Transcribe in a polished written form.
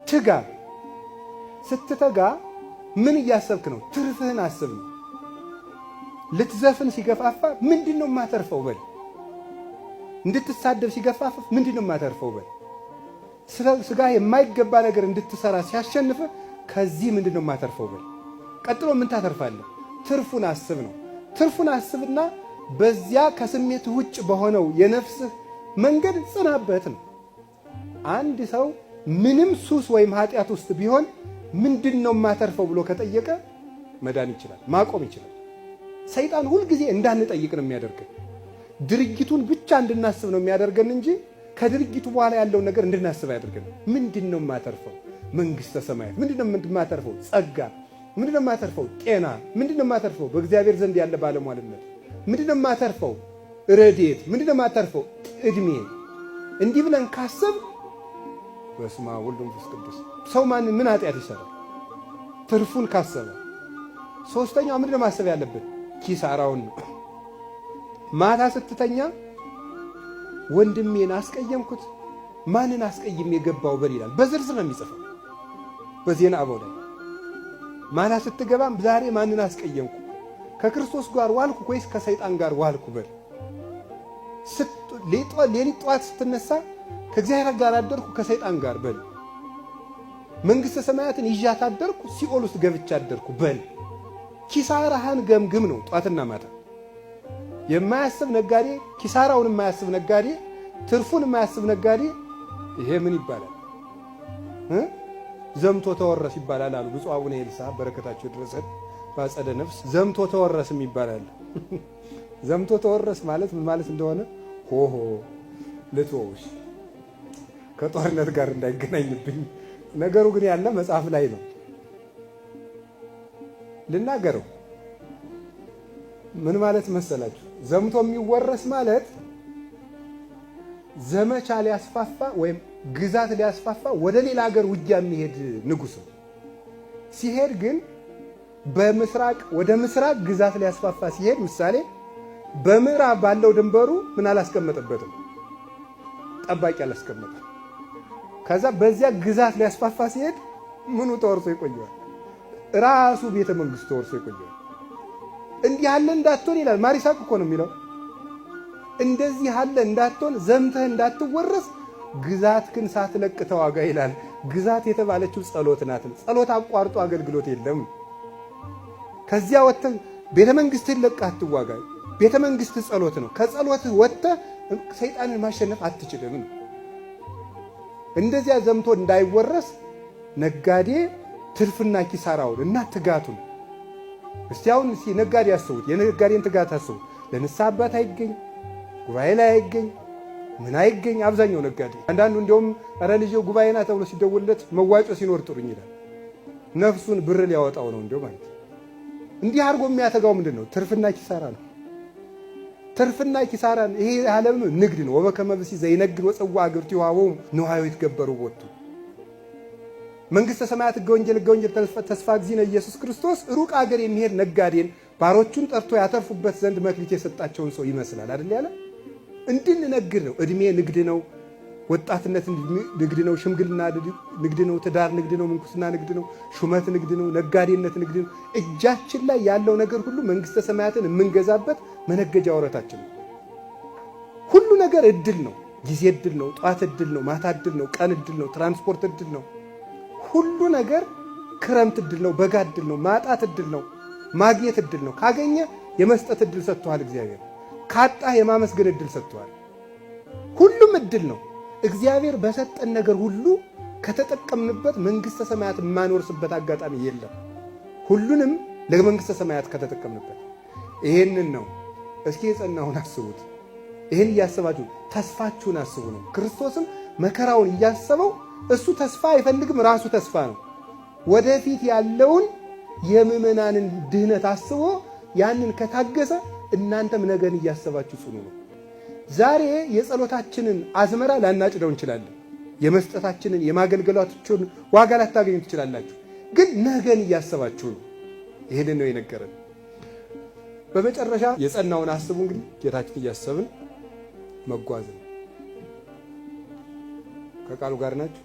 ትጋ። ስትተጋ ምን እያሰብክ ነው? ትርፍህን አስብ ነው። ልትዘፍን ሲገፋፋ ምንድነው የማተርፈው በል። እንድትሳደብ ሲገፋፋ ምንድነው የማተርፈው በል። ስጋ የማይገባ ነገር እንድትሰራ ሲያሸንፍ ከዚህ ምንድነው የማተርፈው በል። ቀጥሎ ምን ታተርፋለህ? ትርፉን አስብ ነው። ትርፉን አስብና በዚያ ከስሜት ውጭ በሆነው የነፍስህ መንገድ ጽናበት ነው። አንድ ሰው ምንም ሱስ ወይም ኃጢአት ውስጥ ቢሆን ምንድነው የማተርፈው ብሎ ከጠየቀ መዳን ይችላል፣ ማቆም ይችላል። ሰይጣን ሁልጊዜ እንዳንጠይቅ ነው የሚያደርገን። ድርጊቱን ብቻ እንድናስብ ነው የሚያደርገን እንጂ ከድርጊቱ በኋላ ያለውን ነገር እንድናስብ ያደርገን። ምንድነው የማተርፈው? መንግስተ ሰማያት። ምንድነው የማተርፈው? ጸጋ። ምንድነው የማተርፈው? ጤና። ምንድነው የማተርፈው? በእግዚአብሔር ዘንድ ያለ ባለሟልነት። ምንድነው የማተርፈው? ረድኤት። ምንድነው የማተርፈው? እድሜ። እንዲህ ብለን ካሰብ በስመ አብ ወወልድ ወመንፈስ ቅዱስ ሰው ምን ኃጢአት ይሰራል? ትርፉን ካሰበ። ሶስተኛው ምንድነው ማሰብ ያለብን? ኪሳራውን ነው። ማታ ስትተኛ ወንድሜን አስቀየምኩት፣ ማንን አስቀይም የገባው በል ይላል። በዝርዝር ነው የሚጽፈው በዜና አበው ላይ። ማታ ስትገባም ዛሬ ማንን አስቀየምኩ? ከክርስቶስ ጋር ዋልኩ ወይስ ከሰይጣን ጋር ዋልኩ በል። ሌሊት ጠዋት ስትነሳ ከእግዚአብሔር ጋር አደርኩ ከሰይጣን ጋር በል። መንግሥተ ሰማያትን ይዣት አደርኩ ሲኦል ውስጥ ገብቻ አደርኩ በል። ኪሳራህን ገምግም ነው ጠዋትና ማታ። የማያስብ ነጋዴ፣ ኪሳራውን የማያስብ ነጋዴ፣ ትርፉን የማያስብ ነጋዴ ይሄ ምን ይባላል? ዘምቶ ተወረስ ይባላል አሉ ብፁዕ አቡነ ኤልሳ በረከታቸው ይድረሰን በአጸደ ነፍስ። ዘምቶ ተወረስም ይባላል። ዘምቶ ተወረስ ማለት ምን ማለት እንደሆነ ሆሆ ልትወውሽ ከጦርነት ጋር እንዳይገናኝብኝ። ነገሩ ግን ያለ መጽሐፍ ላይ ነው። ልናገረው። ምን ማለት መሰላችሁ? ዘምቶ የሚወረስ ማለት ዘመቻ ሊያስፋፋ ወይም ግዛት ሊያስፋፋ ወደ ሌላ ሀገር ውጊያ የሚሄድ ንጉሥ ነው። ሲሄድ ግን በምስራቅ ወደ ምስራቅ ግዛት ሊያስፋፋ ሲሄድ ምሳሌ በምዕራብ ባለው ድንበሩ ምን አላስቀመጠበትም? ጠባቂ አላስቀመጠም። ከዛ በዚያ ግዛት ሊያስፋፋ ሲሄድ ምኑ ተወርሶ ይቆየዋል? ራሱ ቤተ መንግስቱ ተወርሶ ይቆየዋል። እንዲህ ያለ እንዳትሆን ይላል ማሪሳቅ እኮ ነው የሚለው። እንደዚህ ያለ እንዳትሆን ዘምተህ እንዳትወረስ ግዛትህን ሳትለቅ ተዋጋ ይላል። ግዛት የተባለችው ጸሎት ናት። ጸሎት አቋርጦ አገልግሎት የለም። ከዚያ ወጥተህ ቤተ መንግስትህን ለቀህ አትዋጋ። ቤተ መንግስት ጸሎት ነው። ከጸሎትህ ወጥተህ ሰይጣንን ማሸነፍ አትችልም። እንደዚያ ዘምቶ እንዳይወረስ ነጋዴ ትርፍና ኪሳራውን እና ትጋቱን እስቲ አሁን ነጋዴ ያስቡት። የነጋዴን ትጋት አስቡት። ለንስሐ አባት አይገኝ፣ ጉባኤ ላይ አይገኝ፣ ምን አይገኝ። አብዛኛው ነጋዴ አንዳንዱ እንዲያውም ኧረ ልጄ ጉባኤና ተብሎ ሲደውልለት መዋጮ ሲኖር ጥሩኝ ይላል። ነፍሱን ብር ሊያወጣው ነው እንዲያው ማለት። እንዲህ አድርጎ የሚያተጋው ምንድን ነው? ትርፍና ኪሳራ ነው። ትርፍና ኪሳራን ይሄ ዓለም ንግድ ነው። ወበከመ ብእሲ ዘይነግድ ወፀዋ አገርቱ ይዋወሙ ንዋዮ ይትገበሩ ቦቱ። መንግሥተ ሰማያት ሕገ ወንጌል ተስፋ እግዚእነ ኢየሱስ ክርስቶስ ሩቅ አገር የሚሄድ ነጋዴን ባሮቹን ጠርቶ ያተርፉበት ዘንድ መክሊት የሰጣቸውን ሰው ይመስላል አይደል ያለ። እንድንነግድ ነው። ዕድሜ ንግድ ነው። ወጣትነት ንግድ ነው። ሽምግልና ንግድ ነው። ትዳር ንግድ ነው። ምንኩስና ንግድ ነው። ሹመት ንግድ ነው። ነጋዴነት ንግድ ነው። እጃችን ላይ ያለው ነገር ሁሉ መንግሥተ ሰማያትን የምንገዛበት መነገጃ ወረታችን ነው። ሁሉ ነገር እድል ነው። ጊዜ እድል ነው። ጠዋት እድል ነው። ማታ እድል ነው። ቀን እድል ነው። ትራንስፖርት እድል ነው። ሁሉ ነገር ክረምት እድል ነው። በጋ እድል ነው። ማጣት እድል ነው። ማግኘት እድል ነው። ካገኘ የመስጠት እድል ሰጥቷል እግዚአብሔር። ካጣህ የማመስገን እድል ሰጥቷል። ሁሉም እድል ነው። እግዚአብሔር በሰጠን ነገር ሁሉ ከተጠቀምንበት መንግሥተ ሰማያት የማንወርስበት አጋጣሚ የለም። ሁሉንም ለመንግሥተ ሰማያት ከተጠቀምንበት ይሄንን ነው። እስኪ የጸናውን አስቡት። ይሄን እያሰባችሁ ተስፋችሁን አስቡ ነው። ክርስቶስም መከራውን እያሰበው እሱ ተስፋ አይፈልግም፣ ራሱ ተስፋ ነው። ወደፊት ያለውን የምዕመናንን ድህነት አስቦ ያንን ከታገሰ እናንተም ነገን እያሰባችሁ ጽኑ ነው። ዛሬ የጸሎታችንን አዝመራ ላናጭደው እንችላለን። የመስጠታችንን የማገልገላችሁን ዋጋ ላታገኙ ትችላላችሁ። ግን ነገን እያሰባችሁ ነው። ይሄንን ነው የነገረን። በመጨረሻ የጸናውን አስቡ። እንግዲህ ጌታችን እያሰብን መጓዝ ነው። ከቃሉ ጋር ናችሁ።